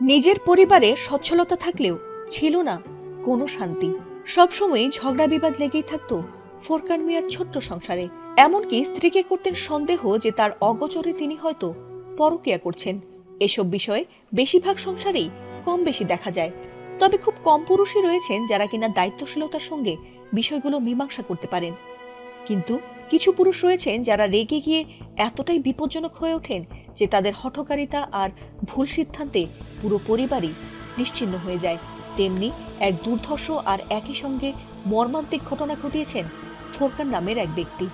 নিজের পরিবারে সচ্ছলতা থাকলেও ছিল না কোনো শান্তি। সবসময় ঝগড়া বিবাদ লেগেই থাকতো ফোরকান মিয়ার ছোট্ট সংসারে। এমনকি স্ত্রীকে করতেন সন্দেহ যে তার অগোচরে তিনি হয়তো পরকীয়া করছেন। এসব বিষয়ে বেশিরভাগ সংসারেই কম বেশি দেখা যায়। তবে খুব কম পুরুষই রয়েছেন যারা কিনা দায়িত্বশীলতার সঙ্গে বিষয়গুলো মীমাংসা করতে পারেন। কিন্তু কিছু পুরুষ রয়েছেন যারা রেগে গিয়ে এতটাই বিপজ্জনক হয়ে ওঠেন যে তাদের হঠকারিতা আর ভুল সিদ্ধান্তে পুরো পরিবারই নিশ্চিহ্ন হয়ে যায়। তেমনি এক দুর্ধর্ষ আর একই সঙ্গে মর্মান্তিক ঘটনা ঘটিয়েছেন ফোরকান নামের এক ব্যক্তি।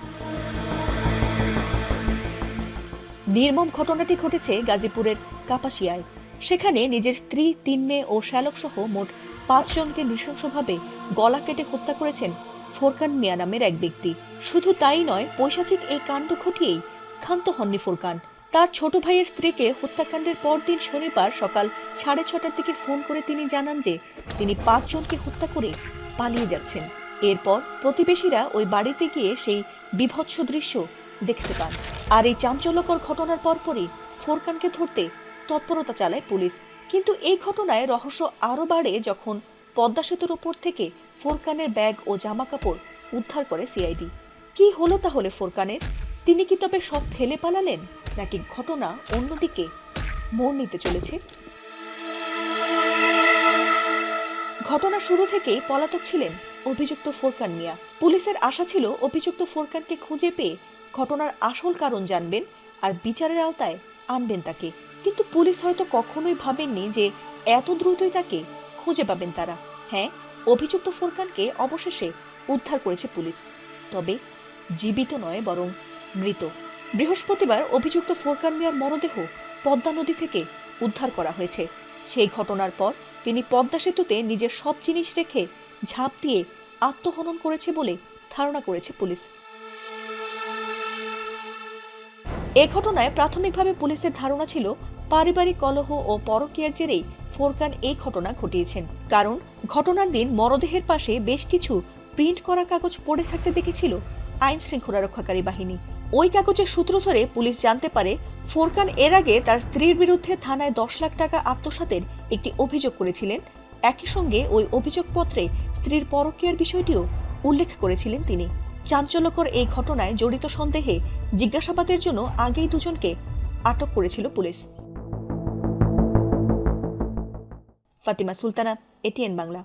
নির্মম ঘটনাটি ঘটেছে গাজীপুরের কাপাসিয়ায়। সেখানে নিজের স্ত্রী, 3 মেয়ে ও শ্যালক সহ মোট 5 জনকে নৃশংসভাবে গলা কেটে হত্যা করেছেন ফোরকান মিয়া নামের এক ব্যক্তি। শুধু তাই নয়, পৈশাচিক এই কাণ্ড ঘটিয়েই ক্ষান্ত হননি ফোরকান। তার ছোট ভাইয়ের স্ত্রীকে হত্যাকাণ্ডের পরদিন শনিবার সকাল 6:30টার দিকে ফোন করে তিনি জানান যে তিনি 5 জনকে হত্যা করে পালিয়ে যাচ্ছেন। এরপর প্রতিবেশীরা ওই বাড়িতে গিয়ে সেই বিভৎস দৃশ্য দেখতে পান। আর এই চাঞ্চল্যকর ঘটনার পরপরই ফোরকানকে ধরতে তৎপরতা চালায় পুলিশ। কিন্তু এই ঘটনায় রহস্য আরও বাড়ে যখন পদ্মা সেতুর উপর থেকে ফোরকানের ব্যাগ ও জামা কাপড় উদ্ধার করে সিআইডি। কি হলো তাহলে ফোরকানের? তিনি কি তবে সব ফেলে পালালেন, নাকি ঘটনা অন্যদিকে মোড় নিতে চলেছে? ঘটনা শুরু থেকেই পলাতক ছিলেন অভিযুক্ত ফোরকান মিয়া। পুলিশের আশা ছিল অভিযুক্ত ফোরকানকে খুঁজে পেয়ে ঘটনার আসল কারণ জানবেন আর বিচারের আওতায় আনবেন তাকে। কিন্তু পুলিশ হয়তো কখনোই ভাবেননি যে এত দ্রুতই তাকে খুঁজে পাবেন তারা। হ্যাঁ, অভিযুক্ত ফোরকানকে অবশেষে উদ্ধার করেছে পুলিশ, তবে জীবিত নয় বরং মৃত। বৃহস্পতিবার অভিযুক্ত ফোরকান মিয়ার মরদেহ পদ্মা নদী থেকে উদ্ধার করা হয়েছে। সেই ঘটনার পর তিনি পদ্মা সেতুতে নিজের সব জিনিস রেখে ঝাঁপ দিয়ে আত্মহনন করেছে বলে ধারণা করেছে পুলিশ। এ ঘটনায় প্রাথমিকভাবে পুলিশের ধারণা ছিল পারিবারিক কলহ ও পরকীয়ার জেরেই ফোরকান এই ঘটনা ঘটিয়েছেন। কারণ ঘটনার দিন মরদেহের পাশে বেশ কিছু প্রিন্ট করা কাগজ পড়ে থাকতে দেখেছিল আইন শৃঙ্খলা রক্ষাকারী বাহিনী। ওই কাগজের সূত্র ধরে পুলিশ জানতে পারে ফোরকান এর আগে তার স্ত্রীর বিরুদ্ধে থানায় 10 লাখ টাকা আত্মসাতের একটি অভিযোগ করেছিলেন। একই সঙ্গে ওই অভিযোগপত্রে স্ত্রীর পরকীয়ার বিষয়টিও উল্লেখ করেছিলেন তিনি। চাঞ্চল্যকর এই ঘটনায় জড়িত সন্দেহে জিজ্ঞাসাবাদের জন্য আগেই 2 জনকে আটক করেছিল পুলিশ। ফাতিমা সুলতানা, এটিএন বাংলা।